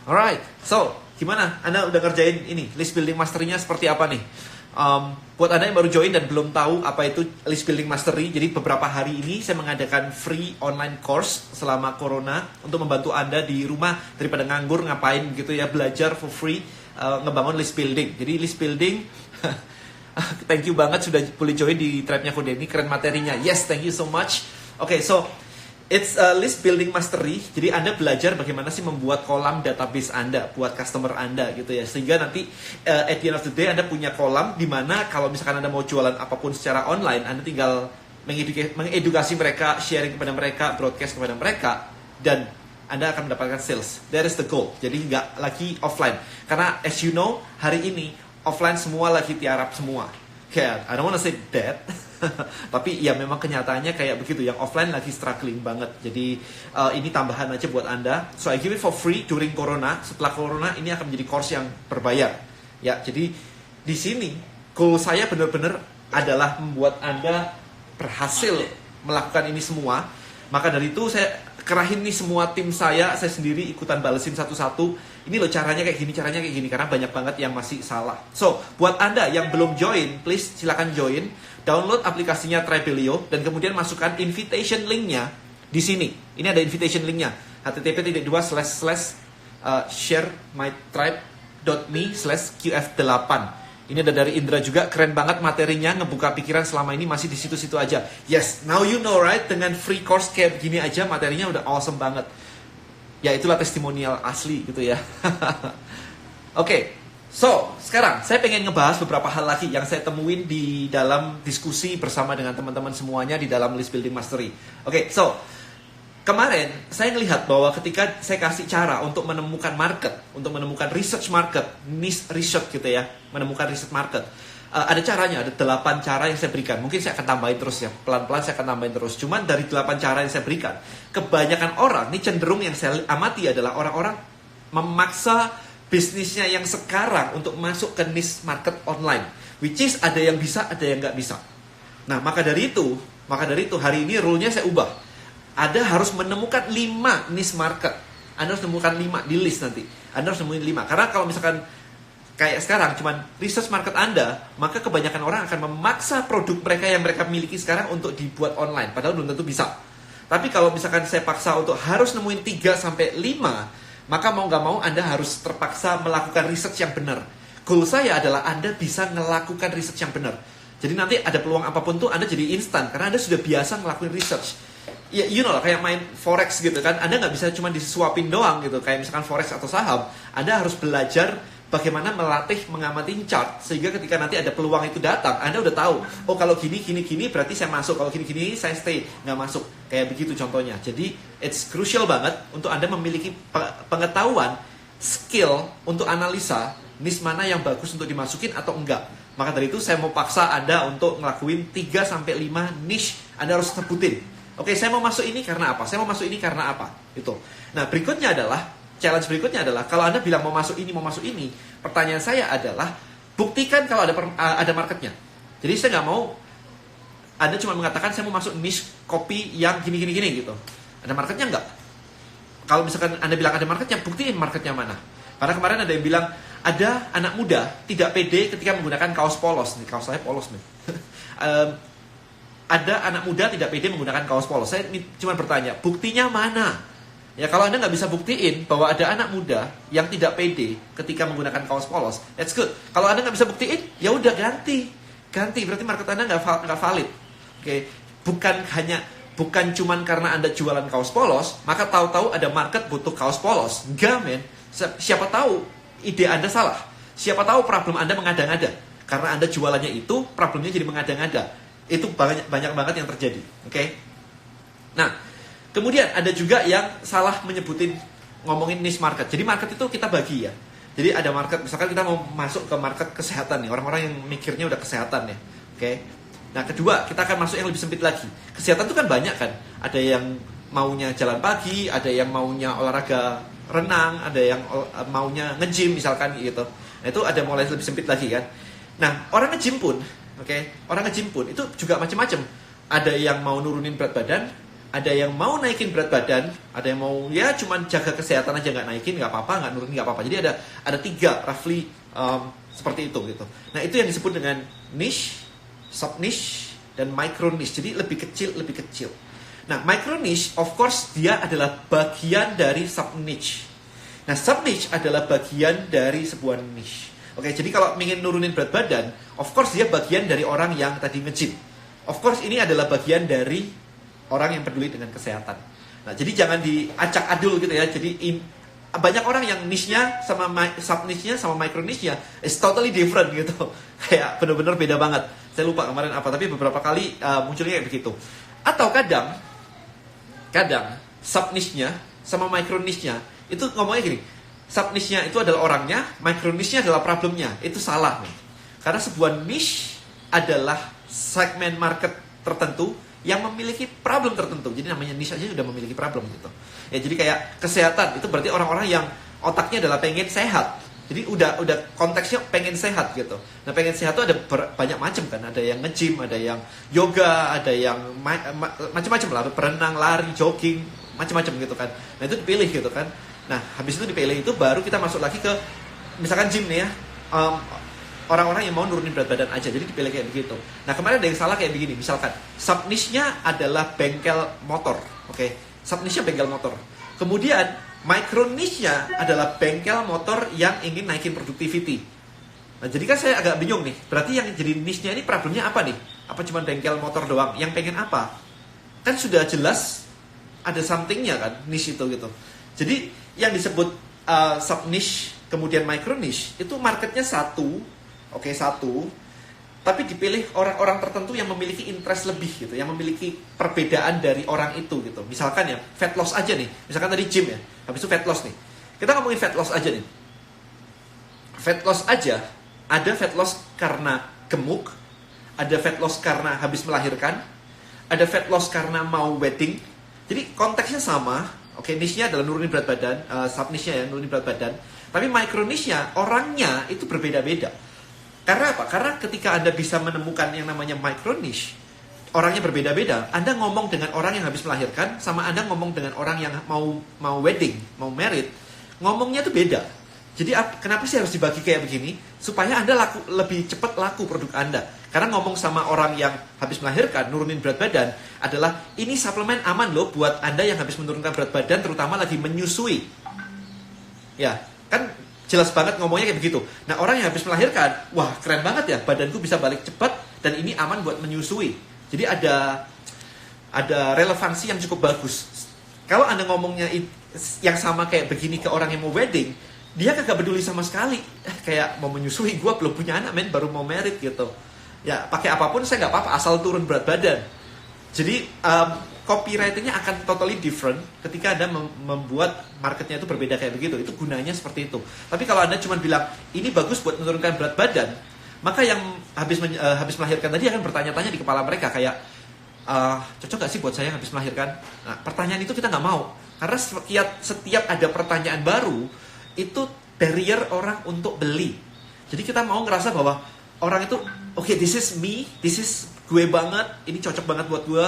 Alright, so gimana? Anda udah ngerjain ini list building mastery-nya seperti apa nih? Buat Anda yang baru join dan belum tahu apa itu list building mastery, jadi beberapa hari ini saya mengadakan free online course selama corona untuk membantu Anda di rumah daripada nganggur ngapain gitu ya, belajar for free ngebangun list building. Jadi list building thank you banget sudah boleh join di tribe-nya Kodeni, keren materinya. Yes, thank you so much. Okay, so it's a list building mastery. Jadi Anda belajar bagaimana sih membuat kolam database Anda buat customer Anda gitu ya. Sehingga nanti at the end of the day Anda punya kolam di mana kalau misalkan Anda mau jualan apapun secara online, Anda tinggal mengedukasi mereka, sharing kepada mereka, broadcast kepada mereka, dan Anda akan mendapatkan sales. That is the goal. Jadi nggak lagi offline. Karena as you know, hari ini offline semua lagi tiarap semua. Kayak, I don't wanna say that. Tapi ya memang kenyataannya kayak begitu. Yang offline lagi struggling banget. Jadi ini tambahan aja buat Anda. So I give it for free during Corona. Setelah Corona ini akan menjadi course yang berbayar. Ya, jadi di sini goal saya benar-benar adalah membuat Anda berhasil melakukan ini semua. Maka dari itu saya kerahin nih semua tim saya sendiri ikutan balesin satu-satu. Ini loh caranya kayak gini, karena banyak banget yang masih salah. So, buat Anda yang belum join, please silakan join. Download aplikasinya Tribelio dan kemudian masukkan invitation link-nya di sini. Ini ada invitation link-nya. http://sharemytribe.me/qf8. Ini ada dari Indra juga, keren banget materinya, ngebuka pikiran selama ini masih di situ-situ aja. Yes, now you know right, dengan free course kayak begini aja materinya udah awesome banget. Ya itulah testimonial asli gitu ya. Oke, so sekarang saya pengen ngebahas beberapa hal lagi yang saya temuin di dalam diskusi bersama dengan teman-teman semuanya di dalam list building mastery. Oke, so kemarin saya ngelihat bahwa ketika saya kasih cara untuk menemukan market, untuk menemukan research market, niche research gitu ya, menemukan research market, ada caranya, ada 8 cara yang saya berikan. Mungkin saya akan tambahin terus ya, pelan-pelan saya akan tambahin terus. Cuman dari 8 cara yang saya berikan, kebanyakan orang, ini cenderung yang saya amati adalah orang-orang memaksa bisnisnya yang sekarang untuk masuk ke niche market online. Which is ada yang bisa, ada yang nggak bisa. Nah, maka dari itu hari ini rule-nya saya ubah. Anda harus menemukan 5 niche market. Anda harus menemukan 5 di list nanti. Anda harus nemuin 5. Karena kalau misalkan kayak sekarang cuman research market Anda, maka kebanyakan orang akan memaksa produk mereka yang mereka miliki sekarang untuk dibuat online, padahal belum tentu bisa. Tapi kalau misalkan saya paksa untuk harus nemuin 3-5, maka mau nggak mau Anda harus terpaksa melakukan research yang benar. Goal saya adalah Anda bisa melakukan research yang benar. Jadi nanti ada peluang apapun tuh Anda jadi instan, karena Anda sudah biasa ngelakuin research. Ya, you know lah, kayak main forex gitu kan. Anda nggak bisa cuma disuapin doang gitu, kayak misalkan forex atau saham. Anda harus belajar bagaimana melatih mengamati chart, sehingga ketika nanti ada peluang itu datang, Anda udah tahu, oh kalau gini berarti saya masuk, kalau gini saya stay, nggak masuk. Kayak begitu contohnya. Jadi it's crucial banget untuk Anda memiliki pengetahuan, skill untuk analisa niche mana yang bagus untuk dimasukin atau enggak. Maka dari itu saya mau paksa Anda untuk ngelakuin 3-5 niche. Anda harus sebutin. Oke, saya mau masuk ini karena apa? Saya mau masuk ini karena apa? Itu. Nah, challenge berikutnya adalah kalau Anda bilang mau masuk ini, pertanyaan saya adalah buktikan kalau ada marketnya. Jadi saya nggak mau Anda cuma mengatakan saya mau masuk niche kopi yang gini gitu. Ada marketnya nggak? Kalau misalkan Anda bilang ada marketnya, buktiin marketnya mana. Karena kemarin ada yang bilang ada anak muda tidak pede ketika menggunakan kaos polos. Nih kaos saya polos nih. Ada anak muda tidak pede menggunakan kaos polos. Saya cuma bertanya, buktinya mana? Ya kalau Anda nggak bisa buktiin bahwa ada anak muda yang tidak pede ketika menggunakan kaos polos, that's good. Kalau Anda nggak bisa buktiin, ya udah ganti. Berarti market Anda nggak valid. Oke, bukan cuman karena Anda jualan kaos polos, maka tahu-tahu ada market butuh kaos polos. Enggak, men. Siapa tahu ide Anda salah. Siapa tahu problem Anda mengada-ngada. Karena Anda jualannya itu, problemnya jadi mengada-ngada. Itu banyak banget yang terjadi. Oke? Nah, kemudian ada juga yang salah ngomongin niche market. Jadi market itu kita bagi ya. Jadi ada market, misalkan kita mau masuk ke market kesehatan nih. Orang-orang yang mikirnya udah kesehatan ya. Oke? Nah, kedua, kita akan masuk yang lebih sempit lagi. Kesehatan itu kan banyak kan. Ada yang maunya jalan pagi, ada yang maunya olahraga renang, ada yang maunya nge-gym misalkan gitu. Nah, itu ada mulai lebih sempit lagi kan. Nah, orang nge-gym pun itu juga macam-macam. Ada yang mau nurunin berat badan, ada yang mau naikin berat badan, ada yang mau ya cuman jaga kesehatan aja, nggak naikin nggak apa-apa, nggak nurunin nggak apa-apa. Jadi ada 3 roughly seperti itu gitu. Nah itu yang disebut dengan niche, sub niche, dan micro niche. Jadi lebih kecil. Nah micro niche of course dia adalah bagian dari sub niche. Nah sub niche adalah bagian dari sebuah niche. Oke, jadi kalau ingin nurunin berat badan, of course dia bagian dari orang yang tadi nge-gym. Of course ini adalah bagian dari orang yang peduli dengan kesehatan. Nah, jadi jangan diacak adul gitu ya. Jadi banyak orang yang niche-nya sama sub niche-nya sama micro niche-nya is totally different gitu. Kayak benar-benar beda banget. Saya lupa kemarin apa, tapi beberapa kali munculnya kayak begitu. Atau kadang sub niche-nya sama micro niche-nya itu ngomongnya gini. Sub niche-nya itu adalah orangnya, micro niche-nya adalah problemnya. Itu salah nih. Karena sebuah niche adalah segmen market tertentu yang memiliki problem tertentu. Jadi namanya niche aja sudah memiliki problem gitu. Ya jadi kayak kesehatan itu berarti orang-orang yang otaknya adalah pengen sehat. Jadi udah konteksnya pengen sehat gitu. Nah pengen sehat itu ada banyak macam kan. Ada yang nge-gym, ada yang yoga, ada yang macam-macam lah. Berenang, lari, jogging, macam-macam gitu kan. Nah itu dipilih gitu kan. Nah habis itu dipilih itu baru kita masuk lagi ke misalkan gym nih ya. Orang-orang yang mau nurunin berat badan aja, jadi dipilih kayak begitu. Nah kemarin ada yang salah kayak begini, misalkan sub niche-nya adalah bengkel motor, oke? Sub niche-nya bengkel motor. Kemudian micro niche-nya adalah bengkel motor yang ingin naikin productivity. Nah jadi kan saya agak bingung nih, berarti yang jadi niche-nya ini problemnya apa nih? Apa cuma bengkel motor doang? Yang pengen apa? Kan sudah jelas ada something-nya kan, niche itu gitu. Jadi yang disebut sub niche kemudian micro niche itu marketnya satu, tapi dipilih orang-orang tertentu yang memiliki interest lebih gitu, yang memiliki perbedaan dari orang itu gitu. Misalkan ya, fat loss aja nih. Misalkan tadi gym ya, habis itu fat loss nih. Kita ngomongin fat loss aja nih. Fat loss aja, ada fat loss karena gemuk, ada fat loss karena habis melahirkan, ada fat loss karena mau wedding. Jadi konteksnya sama, niche-nya adalah nurunin berat badan, sub niche-nya ya, nurunin berat badan. Tapi micro niche-nya, orangnya itu berbeda-beda. Karena apa? Karena ketika Anda bisa menemukan yang namanya micro niche, orangnya berbeda-beda. Anda ngomong dengan orang yang habis melahirkan, sama Anda ngomong dengan orang yang mau wedding, mau married, ngomongnya tuh beda. Jadi kenapa sih harus dibagi kayak begini? Supaya Anda lebih cepat laku produk Anda. Karena ngomong sama orang yang habis melahirkan, nurunin berat badan, adalah ini suplemen aman loh buat Anda yang habis menurunkan berat badan, terutama lagi menyusui. Ya, kan jelas banget ngomongnya kayak begitu. Nah orang yang habis melahirkan, wah keren banget ya, badanku bisa balik cepat dan ini aman buat menyusui. Jadi ada relevansi yang cukup bagus. Kalau Anda ngomongnya yang sama kayak begini ke orang yang mau wedding, dia kagak peduli sama sekali. Kayak mau menyusui, gue belum punya anak men, baru mau married gitu. Ya pakai apapun saya nggak apa-apa, asal turun berat badan. Jadi copywritingnya akan totally different ketika Anda membuat marketnya itu berbeda kayak begitu. Itu gunanya seperti itu. Tapi kalau Anda cuma bilang, ini bagus buat menurunkan berat badan, maka yang habis melahirkan tadi akan bertanya-tanya di kepala mereka kayak, cocok gak sih buat saya yang habis melahirkan? Nah, pertanyaan itu kita nggak mau. Karena setiap ada pertanyaan baru, itu barrier orang untuk beli. Jadi kita mau ngerasa bahwa orang itu, okay, this is me, this is gue banget, ini cocok banget buat gue.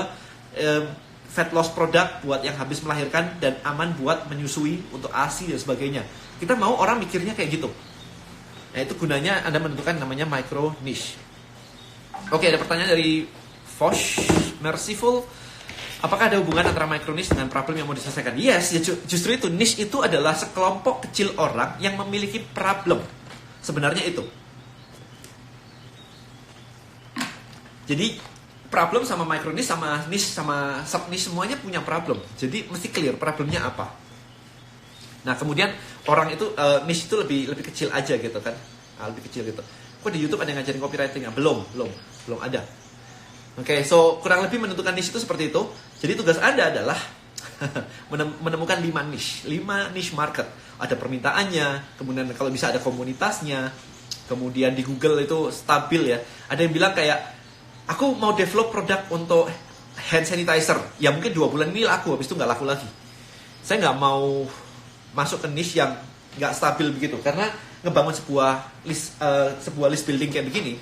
Fat loss produk buat yang habis melahirkan dan aman buat menyusui untuk ASI dan sebagainya. Kita mau orang mikirnya kayak gitu. Nah itu gunanya Anda menentukan namanya micro niche. Oke, ada pertanyaan dari Fosh Merciful. Apakah ada hubungan antara micro niche dengan problem yang mau diselesaikan? Yes, ya justru itu. Niche itu adalah sekelompok kecil orang yang memiliki problem. Sebenarnya itu. Jadi problem sama micro niche, sama niche, sama sub niche semuanya punya problem. Jadi mesti clear problemnya apa. Nah kemudian orang itu niche itu lebih kecil aja gitu kan, lebih kecil gitu. Kok di YouTube ada yang ngajarin copywriting? Belum ada. Oke, so kurang lebih menentukan niche itu seperti itu. Jadi tugas Anda adalah menemukan 5 niche market. Ada permintaannya, kemudian kalau bisa ada komunitasnya, kemudian di Google itu stabil ya. Ada yang bilang kayak, aku mau develop produk untuk hand sanitizer. Ya mungkin 2 bulan ini laku, habis itu nggak laku lagi. Saya nggak mau masuk ke niche yang nggak stabil begitu. Karena ngebangun sebuah list building kayak begini,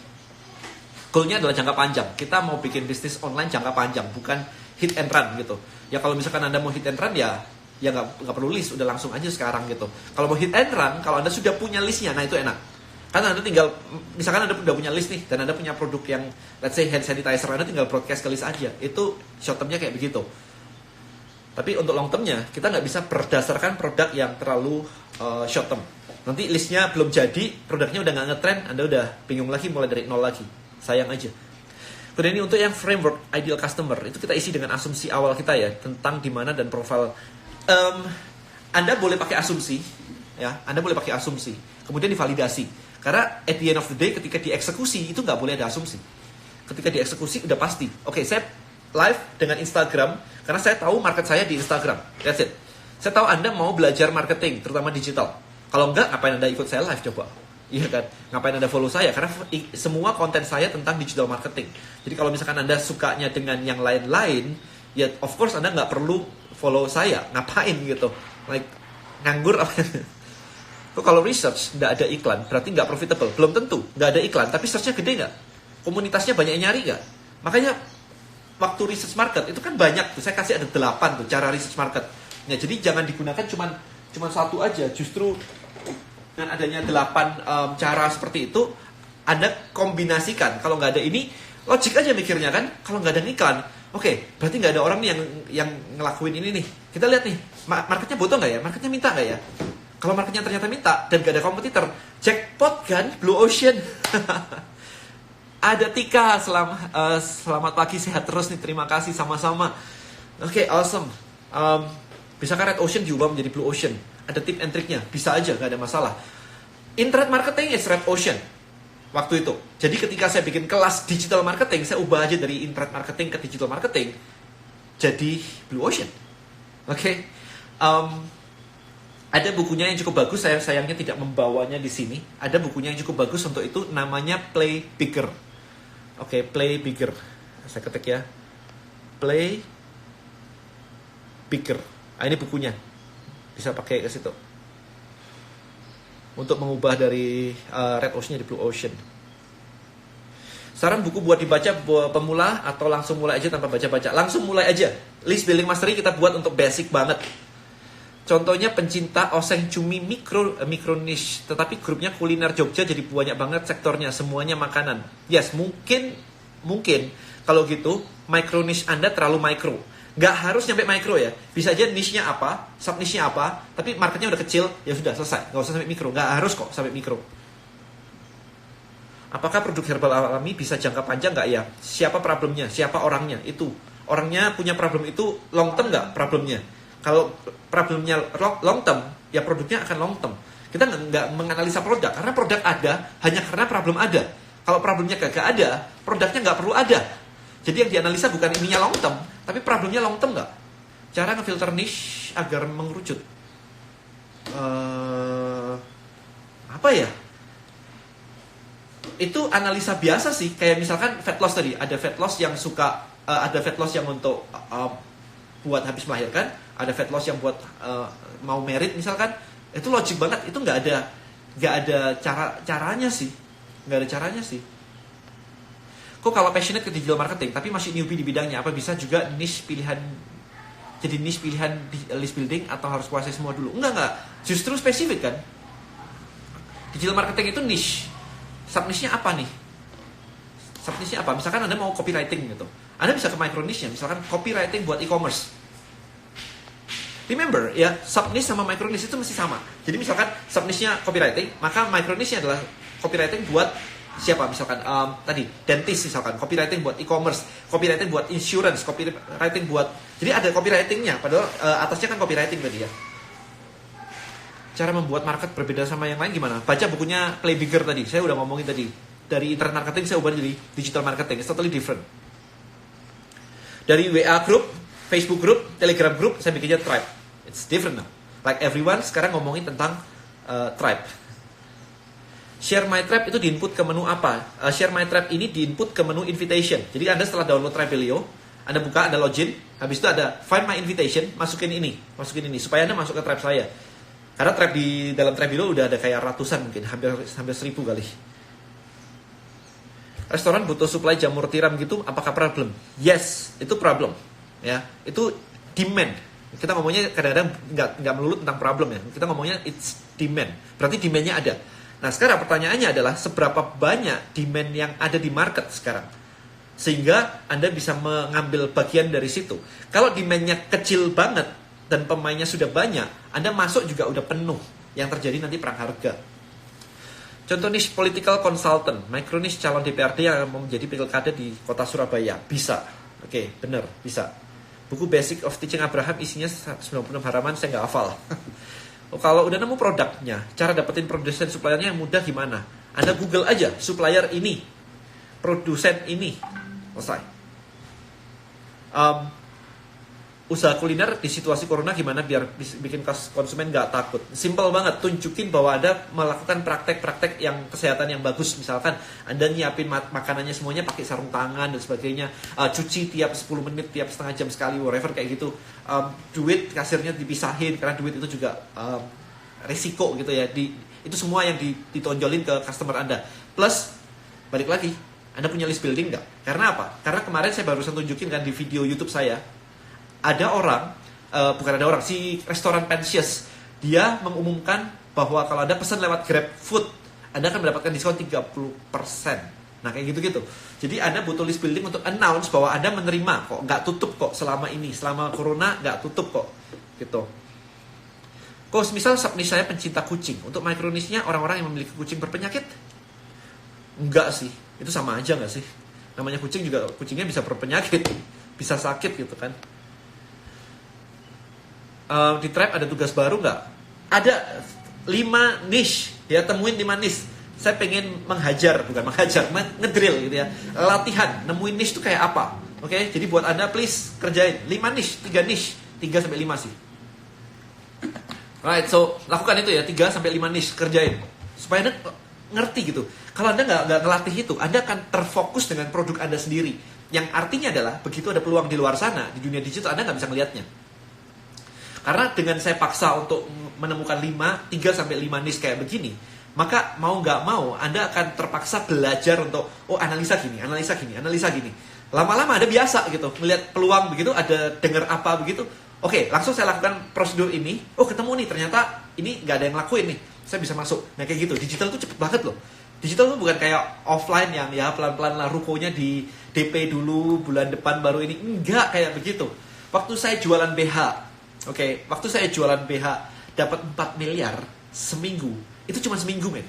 goalnya adalah jangka panjang. Kita mau bikin bisnis online jangka panjang, bukan hit and run gitu. Ya kalau misalkan Anda mau hit and run ya nggak perlu list, udah langsung aja sekarang gitu. Kalau mau hit and run, kalau Anda sudah punya listnya, nah itu enak. Karena Anda tinggal, misalkan Anda udah punya list nih, dan Anda punya produk yang, let's say hand sanitizer, Anda tinggal broadcast ke list aja. Itu short termnya kayak begitu. Tapi untuk long termnya, kita nggak bisa berdasarkan produk yang terlalu short term. Nanti listnya belum jadi, produknya udah nggak ngetrend, Anda udah bingung lagi, mulai dari nol lagi. Sayang aja. Kemudian ini untuk yang framework ideal customer, itu kita isi dengan asumsi awal kita ya, tentang di mana dan profil. Anda boleh pakai asumsi, ya, Anda boleh pakai asumsi, kemudian divalidasi. Karena at the end of the day, ketika dieksekusi, itu nggak boleh ada asumsi. Ketika dieksekusi, udah pasti. Oke, saya live dengan Instagram, karena saya tahu market saya di Instagram. That's it. Saya tahu Anda mau belajar marketing, terutama digital. Kalau enggak, ngapain Anda ikut saya live coba? Iya kan? Ngapain Anda follow saya? Karena semua konten saya tentang digital marketing. Jadi kalau misalkan Anda sukanya dengan yang lain-lain, ya of course Anda nggak perlu follow saya. Ngapain gitu? Like, nganggur apa? Kok kalau research nggak ada iklan, berarti nggak profitable? Belum tentu, nggak ada iklan, tapi searchnya gede nggak? Komunitasnya banyak yang nyari nggak? Makanya waktu research market itu kan banyak tuh, saya kasih ada 8 tuh cara research market. Ya, jadi jangan digunakan cuman satu aja. Justru dengan adanya 8 cara seperti itu, Anda kombinasikan. Kalau nggak ada ini, logik aja mikirnya kan. Kalau nggak ada iklan, oke, berarti nggak ada orang nih yang ngelakuin ini nih. Kita lihat nih, marketnya butuh nggak ya? Marketnya minta nggak ya? Kalau marketnya ternyata minta dan gak ada kompetitor, jackpot kan, blue ocean. Ada Tika, selamat pagi, sehat terus nih, terima kasih sama-sama. Oke, awesome. Bisakah red ocean diubah menjadi blue ocean? Ada tip and triknya, bisa aja, gak ada masalah. Internet marketing is red ocean waktu itu. Jadi ketika saya bikin kelas digital marketing, saya ubah aja dari internet marketing ke digital marketing, jadi blue ocean. Oke. Ada bukunya yang cukup bagus, saya sayangnya tidak membawanya di sini. Ada bukunya yang cukup bagus untuk itu, namanya Play Bigger. Oke, Play Bigger. Saya ketik ya. Play Bigger. Nah, ini bukunya. Bisa pakai ke situ. Untuk mengubah dari Red Ocean jadi Blue Ocean. Saran buku buat dibaca buat pemula atau langsung mulai aja tanpa baca-baca? Langsung mulai aja. List Building Mastery kita buat untuk basic banget. Contohnya pencinta oseng cumi mikro niche, tetapi grupnya kuliner Jogja jadi banyak banget sektornya, semuanya makanan. Yes, mungkin kalau gitu micro niche Anda terlalu micro. Gak harus nyampe micro ya. Bisa aja niche-nya apa, sub niche-nya apa, tapi marketnya udah kecil, ya sudah selesai. Gak usah sampai mikro, gak harus kok sampai mikro. Apakah produk herbal alami bisa jangka panjang nggak ya? Siapa problemnya? Siapa orangnya? Itu orangnya punya problem itu long term nggak problemnya? Kalau problemnya long term, ya produknya akan long term. Kita nggak menganalisa produk, karena produk ada hanya karena problem ada. Kalau problemnya gak ada, produknya nggak perlu ada. Jadi yang dianalisa bukan ininya long term, tapi problemnya long term nggak. Cara ngefilter niche agar mengerucut. Apa ya? Itu analisa biasa sih. Kayak misalkan fat loss tadi, ada fat loss yang suka, ada fat loss yang untuk buat habis melahirkan, ada fat loss yang buat mau merit misalkan. Itu logik banget, itu nggak ada caranya sih. Kok kalau passionate ke digital marketing tapi masih newbie di bidangnya, apa bisa juga niche pilihan di list building atau harus kuasai semua dulu? Enggak, justru spesifik kan. Digital marketing itu niche. Sub niche-nya apa nih? Sub niche-nya apa? Misalkan Anda mau copywriting gitu, Anda bisa ke micro niche-nya, misalkan copywriting buat e-commerce. Remember ya, sub niche sama micro niche itu mesti sama. Jadi misalkan sub niche-nya copywriting, maka micro niche-nya adalah copywriting buat siapa? Misalkan tadi dentist misalkan, copywriting buat e-commerce, copywriting buat insurance, copywriting buat, jadi ada copywriting-nya, padahal atasnya kan copywriting tadi ya. Cara membuat market berbeda sama yang lain gimana? Baca bukunya Play Bigger tadi, saya udah ngomongin tadi. Dari internet marketing saya ubah jadi digital marketing, it's totally different. Dari WA group, Facebook group, Telegram group, saya bikinnya tribe. It's different now. Like everyone sekarang ngomongin tentang tribe. Share My Tribe itu diinput ke menu apa? Share My Tribe ini diinput ke menu invitation. Jadi Anda setelah download Tribelio, Anda buka, Anda login, habis itu ada Find My Invitation, masukin ini, supaya Anda masuk ke tribe saya. Karena tribe di dalam Tribelio udah ada kayak ratusan mungkin, hampir 1000 kali. Restoran butuh supply jamur tiram gitu, apakah problem? Yes, itu problem. ya. Itu demand. Kita ngomongnya kadang-kadang nggak melulu tentang problem ya. Kita ngomongnya it's demand. Berarti demandnya ada. Nah sekarang pertanyaannya adalah seberapa banyak demand yang ada di market sekarang, sehingga Anda bisa mengambil bagian dari situ. Kalau demandnya kecil banget dan pemainnya sudah banyak, Anda masuk juga udah penuh. Yang terjadi nanti perang harga. Contoh niche political consultant, micro niche calon DPRD yang mau menjadi pilkada di kota Surabaya. Bisa. Oke, bener, bisa. Buku Basic of Teaching Abraham isinya 96 halaman, saya nggak hafal. Oh, kalau udah nemu produknya, cara dapetin produsen suppliernya yang mudah gimana? Anda Google aja, supplier ini, produsen ini, selesai. Usaha kuliner di situasi corona gimana biar bikin konsumen nggak takut? Simple banget, tunjukin bahwa Anda melakukan praktek-praktek yang kesehatan yang bagus. Misalkan Anda nyiapin makanannya semuanya pakai sarung tangan dan sebagainya, cuci tiap 10 menit, tiap setengah jam sekali, whatever kayak gitu. Duit kasirnya dipisahin karena duit itu juga resiko gitu ya. Itu semua yang ditonjolin ke customer Anda. Plus balik lagi, Anda punya list building nggak? Karena apa? Karena kemarin saya barusan tunjukin kan di video YouTube saya. Ada orang, si restoran Pensius, dia mengumumkan bahwa kalau Anda pesan lewat GrabFood, Anda akan mendapatkan diskon 30%. Nah, kayak gitu-gitu. Jadi Anda butuh list building untuk announce bahwa Anda menerima kok, nggak tutup kok selama ini. Selama corona, nggak tutup kok. Gitu. Kok misal subniche saya pencinta kucing. Untuk micro niche-nya orang-orang yang memiliki kucing berpenyakit? Enggak sih. Itu sama aja nggak sih? Namanya kucing juga, kucingnya bisa berpenyakit. Bisa sakit gitu kan. Di Tribe ada tugas baru nggak? Ada 5 niche, ya temuin 5 niche. Saya pengen ngedrill gitu ya. Latihan, nemuin niche itu kayak apa? Oke, jadi buat Anda please kerjain 5 niche, 3 niche, 3 sampai 5 sih. Right, so lakukan itu ya, 3 sampai 5 niche kerjain. Supaya Anda ngerti gitu. Kalau Anda nggak ngelatih itu, Anda akan terfokus dengan produk Anda sendiri. Yang artinya adalah begitu ada peluang di luar sana, di dunia digital Anda nggak bisa ngelihatnya. Karena dengan saya paksa untuk menemukan 3 sampai 5 niche kayak begini, maka mau nggak mau Anda akan terpaksa belajar untuk analisa gini. Lama-lama Anda biasa gitu, melihat peluang begitu, ada dengar apa begitu. Oke, langsung saya lakukan prosedur ini. Ketemu nih, ternyata ini nggak ada yang lakuin nih. Saya bisa masuk. Nah kayak gitu, digital tuh cepet banget loh. Digital tuh bukan kayak offline yang ya pelan-pelan lah rukonya di DP dulu, bulan depan baru ini. Enggak kayak begitu. Waktu saya jualan BH, waktu saya jualan BH dapat 4 miliar seminggu. Itu cuma seminggu, men.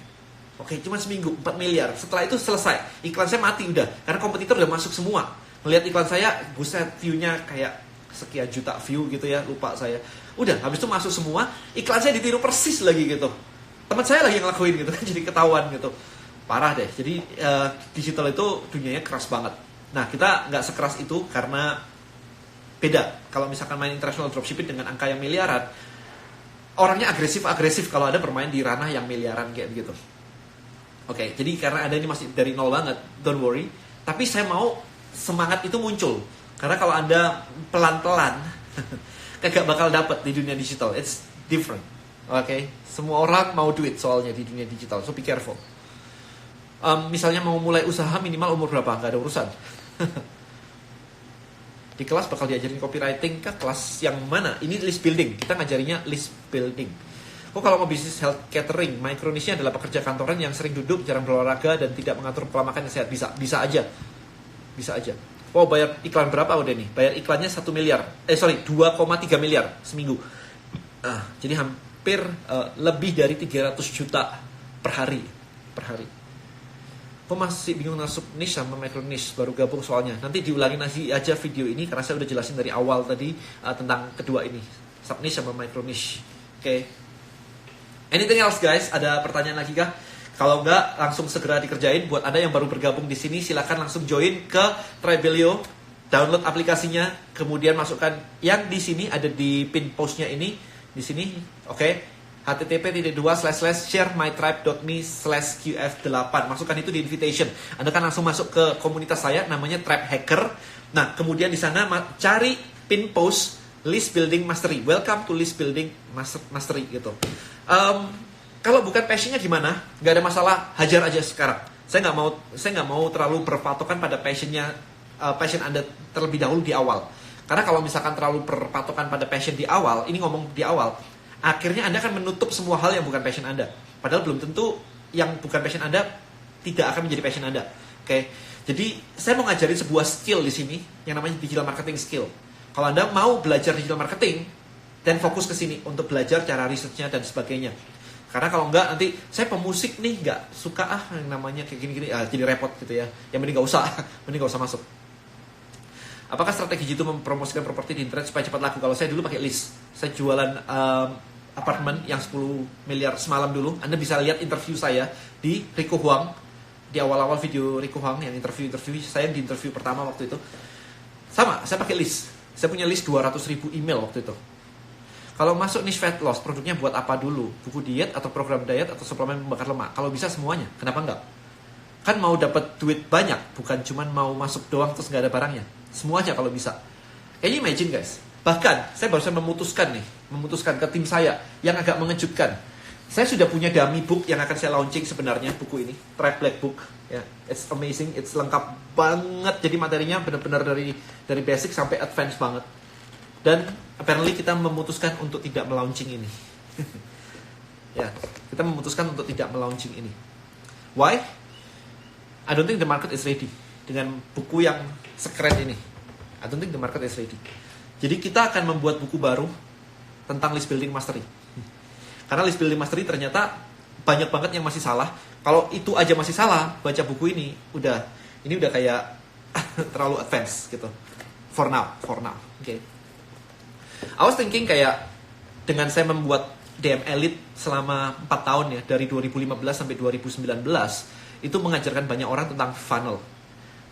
Cuma seminggu 4 miliar. Setelah itu selesai. Iklan saya mati udah. Karena kompetitor udah masuk semua. Melihat iklan saya, buset view-nya kayak sekian juta view gitu ya, lupa saya. Udah, habis itu masuk semua, iklan saya ditiru persis lagi gitu. Teman saya lagi yang ngelakuin gitu kan, jadi ketahuan gitu. Parah deh. Jadi digital itu dunianya keras banget. Nah, kita nggak sekeras itu karena beda. Kalau misalkan main international dropshipping dengan angka yang miliaran, orangnya agresif kalau ada bermain di ranah yang miliaran kayak begitu. Jadi karena Anda ini masih dari nol banget, don't worry. Tapi saya mau semangat itu muncul. Karena kalau Anda pelan-pelan, kagak bakal dapat di dunia digital. It's different. Semua orang mau duit soalnya di dunia digital, so be careful. Misalnya mau mulai usaha minimal umur berapa? Gak ada urusan. Di kelas bakal diajarin copywriting kah? Kelas yang mana? Ini list building. Kita ngajarinya list building. Kalau mau bisnis health catering, micro niche-nya adalah pekerja kantoran yang sering duduk, jarang berolahraga, dan tidak mengatur pola makan yang sehat. Bisa aja. Bayar iklan berapa udah nih? Bayar iklannya 2,3 miliar seminggu. Jadi hampir lebih dari 300 juta per hari. Masih bingung masuk niche sama micro niche, baru gabung soalnya. Nanti diulangin lagi aja video ini karena saya udah jelasin dari awal tadi tentang kedua ini, sub niche sama micro niche. Anything else guys? Ada pertanyaan lagi kah? Kalau enggak, langsung segera dikerjain. Buat Anda yang baru bergabung di sini, silakan langsung join ke Tribelio, download aplikasinya, kemudian masukkan yang di sini ada di pin postnya ini, di sini, http://sharemytribe.me/qf8. Masukkan itu di invitation. Anda kan langsung masuk ke komunitas saya, namanya Tribe Hacker. Nah, kemudian di sana cari pin post list building mastery. Welcome to list building mastery gitu. Kalau bukan passionnya gimana? Gak ada masalah, hajar aja sekarang. Saya nggak mau terlalu berpatokan pada passion Anda terlebih dahulu di awal. Karena kalau misalkan terlalu berpatokan pada passion di awal, ini ngomong di awal, akhirnya Anda akan menutup semua hal yang bukan passion Anda. Padahal belum tentu yang bukan passion Anda tidak akan menjadi passion Anda. Oke. Jadi saya mau ngajarin sebuah skill di sini yang namanya digital marketing skill. Kalau Anda mau belajar digital marketing, dan fokus ke sini untuk belajar cara researchnya dan sebagainya. Karena kalau enggak nanti saya pemusik nih nggak suka yang namanya kayak gini-gini, jadi repot gitu ya. Yang mending nggak usah, mending nggak usah masuk. Apakah strategi itu mempromosikan properti di internet supaya cepat laku? Kalau saya dulu pakai list, saya jualan apartemen yang 10 miliar semalam dulu. Anda bisa lihat interview saya di Rico Huang, di awal-awal video Rico Huang yang interview saya di interview pertama waktu itu. Sama, saya pakai list. Saya punya list 200.000 email waktu itu. Kalau masuk niche fat loss, produknya buat apa dulu? Buku diet atau program diet atau suplemen pembakar lemak? Kalau bisa semuanya, kenapa enggak? Kan mau dapat duit banyak, bukan cuma mau masuk doang terus nggak ada barangnya. Semuanya kalau bisa. Can you imagine guys? Bahkan, saya barusan memutuskan ke tim saya yang agak mengejutkan. Saya sudah punya dummy book yang akan saya launching sebenarnya, buku ini. Tribe Black Book. Ya, it's amazing, it's lengkap banget. Jadi materinya benar-benar dari basic sampai advance banget. Dan apparently kita memutuskan untuk tidak melaunching ini. Ya, kita memutuskan untuk tidak melaunching ini. Why? I don't think the market is ready. Dengan buku yang sekeren ini, I don't think the market is ready. Jadi kita akan membuat buku baru tentang list building mastery. Karena list building mastery ternyata banyak banget yang masih salah. Kalau itu aja masih salah, baca buku ini udah kayak terlalu advance gitu. For now. Okay. I was thinking kayak dengan saya membuat DM Elite selama 4 tahun ya, dari 2015 sampai 2019, itu mengajarkan banyak orang tentang funnel.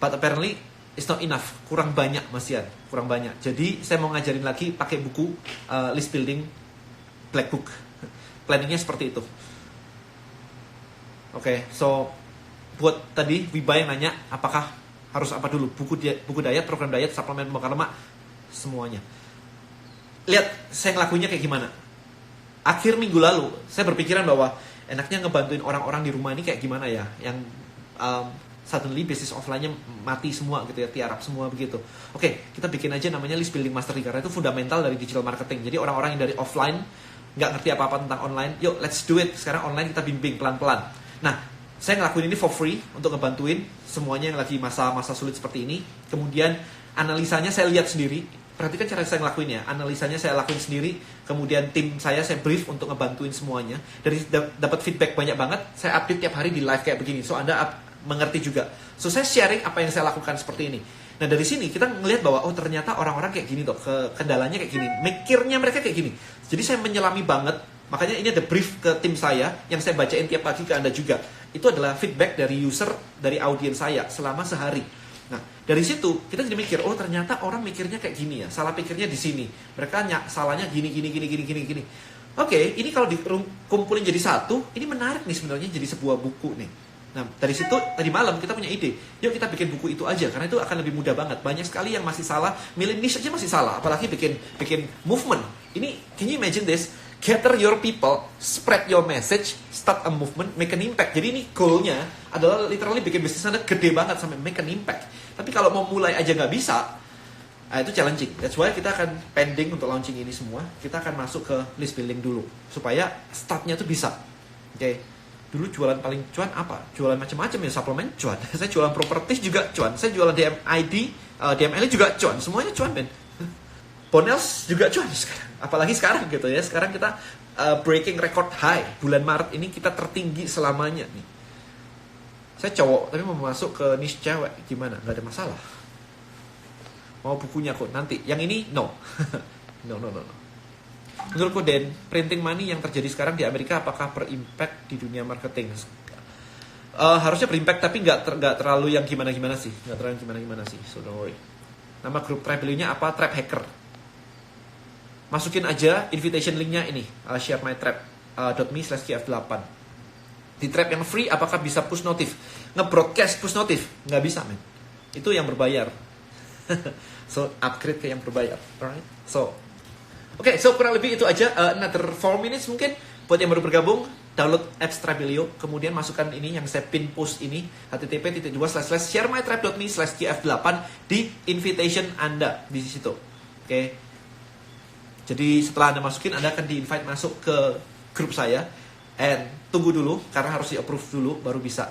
But apparently it's not enough, kurang banyak Masian, kurang banyak. Jadi saya mau ngajarin lagi pakai buku list building Black Book. Planningnya seperti itu. Oke, so buat tadi Wiba yang nanya apakah harus apa dulu, buku diet, program diet, suplemen pembakar lemak, semuanya. Lihat saya ngelakuinnya kayak gimana. Akhir minggu lalu saya berpikiran bahwa enaknya ngebantuin orang-orang di rumah ini kayak gimana ya, yang suddenly bisnis offline-nya mati semua gitu ya, tiarap semua begitu. Oke, kita bikin aja namanya list building mastery, karena itu fundamental dari digital marketing. Jadi orang-orang yang dari offline nggak ngerti apa-apa tentang online, yuk let's do it. Sekarang online kita bimbing pelan-pelan. Nah, saya ngelakuin ini for free untuk ngebantuin semuanya yang lagi masa-masa sulit seperti ini. Kemudian analisanya saya lihat sendiri. Perhatikan cara saya ngelakuinnya. Analisanya saya lakuin sendiri. Kemudian tim saya brief untuk ngebantuin semuanya. Dari dapat feedback banyak banget. Saya update tiap hari di live kayak begini. So Anda mengerti juga. So saya sharing apa yang saya lakukan seperti ini. Nah dari sini kita ngelihat bahwa oh ternyata orang-orang kayak gini kendalanya kayak gini. Mikirnya mereka kayak gini. Jadi saya menyelami banget. Makanya ini ada brief ke tim saya yang saya bacain tiap pagi ke Anda juga. Itu adalah feedback dari user, dari audiens saya selama sehari. Nah, dari situ kita jadi mikir, oh ternyata orang mikirnya kayak gini ya, salah pikirnya di sini. Mereka salahnya gini. Oke, ini kalau dikumpulin jadi satu, ini menarik nih sebenarnya jadi sebuah buku nih. Nah, dari situ tadi malam kita punya ide, yuk kita bikin buku itu aja karena itu akan lebih mudah banget. Banyak sekali yang masih salah, milih niche aja masih salah, apalagi bikin movement. Ini, can you imagine this? Gather your people, spread your message, start a movement, make an impact. Jadi ini goalnya adalah literally bikin bisnis Anda gede banget sampai make an impact. Tapi kalau mau mulai aja nggak bisa, itu challenging. That's why kita akan pending untuk launching ini semua. Kita akan masuk ke list building dulu supaya startnya tuh bisa. Oke. Dulu jualan paling cuan apa? Jualan macam-macam ya, suplemen cuan. Saya jualan properties juga cuan. Saya jualan DML juga cuan. Semuanya cuan, Ben. Bonels juga cuan sekarang. Apalagi sekarang gitu ya. Sekarang kita breaking record high. Bulan Maret ini kita tertinggi selamanya nih. Saya cowok tapi mau masuk ke niche cewek gimana? Gak ada masalah. Mau bukunya kok nanti. Yang ini no. No. Menurutku Den, printing money yang terjadi sekarang di Amerika apakah berimpact di dunia marketing? Harusnya berimpact tapi nggak terlalu yang gimana-gimana sih. Nggak terlalu gimana-gimana sih. So don't worry. Nama grup Tribe nya apa? Tribe Hacker. Masukin aja invitation linknya ini. Share my tribe.me/kf8. Di Tribe yang free apakah bisa push notif? Nge-broadcast push notif? Nggak bisa, men. Itu yang berbayar. So upgrade ke yang berbayar. Alright. So Oke, so kurang lebih itu aja. Another 4 minutes mungkin buat yang baru bergabung, download apps Tribelio, kemudian masukkan ini yang saya pin post ini, http://sharemytribe.me/kf8 di invitation Anda di situ. Oke. Jadi setelah Anda masukin, Anda akan di-invite masuk ke grup saya. And tunggu dulu, karena harus di-approve dulu, baru bisa.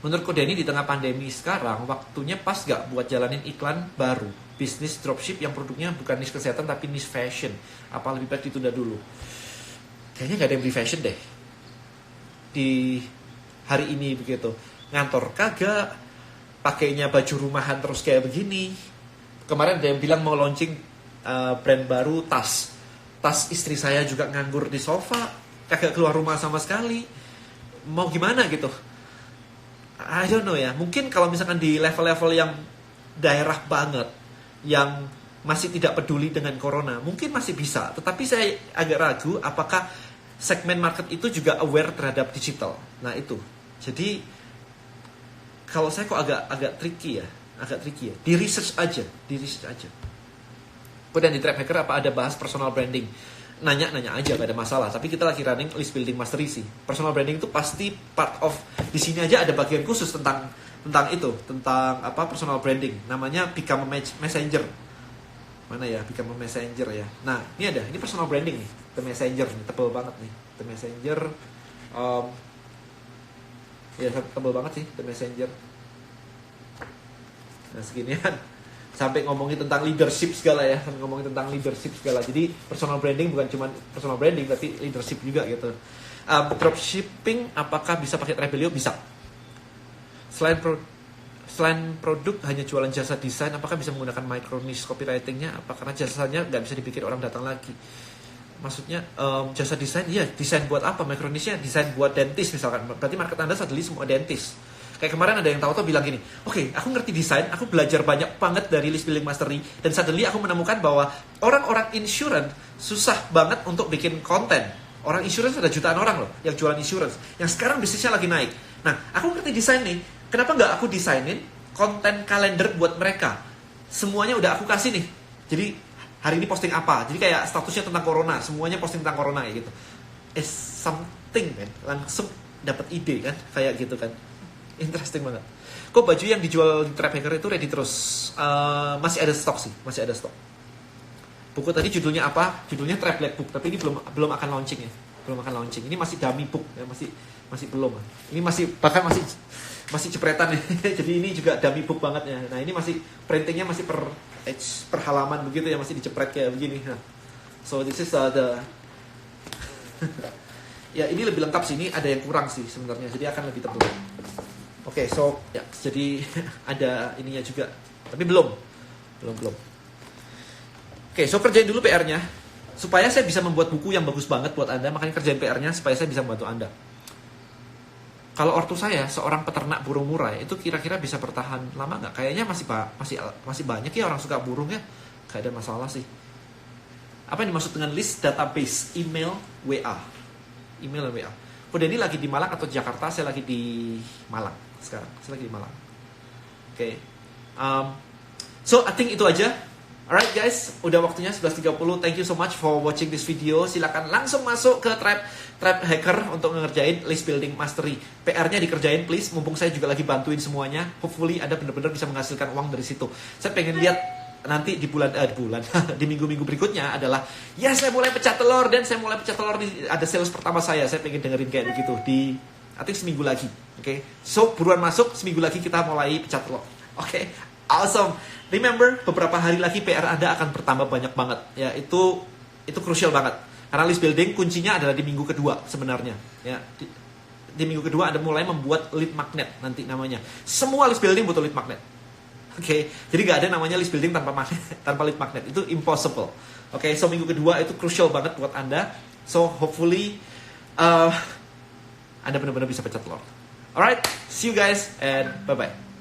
Menurutku Denny, di tengah pandemi sekarang, waktunya pas gak buat jalanin iklan baru? Bisnis dropship yang produknya bukan niche kesehatan, tapi niche fashion. Apa lebih baik ditunda dulu? Kayaknya gak ada yang beli fashion deh. Di hari ini begitu. Ngantor kagak, pakainya baju rumahan terus kayak begini. Kemarin ada yang bilang mau launching brand baru tas istri saya juga nganggur di sofa, kagak keluar rumah sama sekali. Mau gimana gitu, I don't know ya. Mungkin kalau misalkan di level-level yang daerah banget, yang masih tidak peduli dengan corona, mungkin masih bisa. Tetapi saya agak ragu apakah segmen market itu juga aware terhadap digital. Nah itu, jadi kalau saya kok agak tricky ya. Di research aja. Kemudian di Trap Hacker apa ada bahas personal branding? Nanya aja, gak ada masalah. Tapi kita lagi running list building mastery sih. Personal branding itu pasti part of, di sini aja ada bagian khusus tentang apa personal branding. Namanya Become a Messenger. Mana ya Become a Messenger ya. Nah ini personal branding nih. The Messenger nih, tebel banget nih. The Messenger. Ya tebel banget sih The Messenger. Nah seginian. Sampai ngomongin tentang leadership segala ya. Jadi personal branding bukan cuma personal branding, tapi leadership juga gitu. Dropshipping apakah bisa pakai Rebelio? Bisa. Selain produk hanya jualan jasa desain, apakah bisa menggunakan micro niche copywritingnya? Apa karena jasanya nggak bisa dipikir orang datang lagi? Maksudnya jasa desain, iya desain buat apa? Micro niche-nya desain buat dentis misalkan. Berarti market Anda suddenly semua dentis. Kayak kemarin ada yang tahu-tahu bilang gini, oke, aku ngerti desain, aku belajar banyak banget dari list building mastery, dan suddenly aku menemukan bahwa orang-orang insurance susah banget untuk bikin konten. Orang insurance ada jutaan orang loh yang jualan insurance, yang sekarang bisnisnya lagi naik. Nah, aku ngerti desain nih, kenapa nggak aku desainin konten kalender buat mereka? Semuanya udah aku kasih nih. Jadi hari ini posting apa? Jadi kayak statusnya tentang corona, semuanya posting tentang corona gitu. Something kan, langsung dapat ide kan, kayak gitu kan. Interesting banget. Kok baju yang dijual di Trap Hacker itu ready terus? Masih ada stok sih, masih ada stok. Buku tadi judulnya apa? Judulnya Trap Black Book, tapi ini belum akan launching ya. Ini masih dummy book ya, masih belum. Ini bahkan masih cepretan ya. Jadi ini juga dummy book banget ya. Nah, ini masih printingnya masih per halaman begitu ya, masih dicepret kayak begini. Nah, so this is the ya ini lebih lengkap sih, ini ada yang kurang sih sebenarnya. Jadi akan lebih tebal. Oke, so ya jadi ada ininya juga, tapi belum. Oke, so kerjain dulu PR-nya supaya saya bisa membuat buku yang bagus banget buat Anda. Makanya kerjain PR-nya supaya saya bisa membantu Anda. Kalau ortu saya seorang peternak burung murai itu kira-kira bisa bertahan lama nggak? Kayaknya masih banyak ya orang suka burung ya. Gak ada masalah sih. Apa yang dimaksud dengan list database email WA? Email dan WA. Udah ini lagi di Malang atau Jakarta? Saya lagi di Malang sekarang. Saya lagi di Malang. Oke. So I think itu aja. Alright guys, udah waktunya 11.30. Thank you so much for watching this video. Silakan langsung masuk ke Trap Hacker untuk ngerjain list building mastery. PR-nya dikerjain please. Mumpung saya juga lagi bantuin semuanya. Hopefully Anda benar-benar bisa menghasilkan uang dari situ. Saya pengen lihat nanti di bulan di minggu-minggu berikutnya adalah ya saya mulai pecah telur, dan saya mulai pecah telur ada sales pertama saya pengen dengerin kayak begitu di I think seminggu lagi. Oke. So buruan masuk, seminggu lagi kita mulai pecah telur. Oke. Awesome. Remember, beberapa hari lagi PR Anda akan bertambah banyak banget. Ya, itu crucial banget. Karena list building kuncinya adalah di minggu kedua sebenarnya. Ya, di minggu kedua Anda mulai membuat lead magnet nanti namanya. Semua list building butuh lead magnet. Oke, jadi nggak ada namanya list building tanpa lead magnet. Itu impossible. Oke, so minggu kedua itu crucial banget buat Anda. So hopefully Anda benar-benar bisa pecah telur. Alright, see you guys and bye-bye.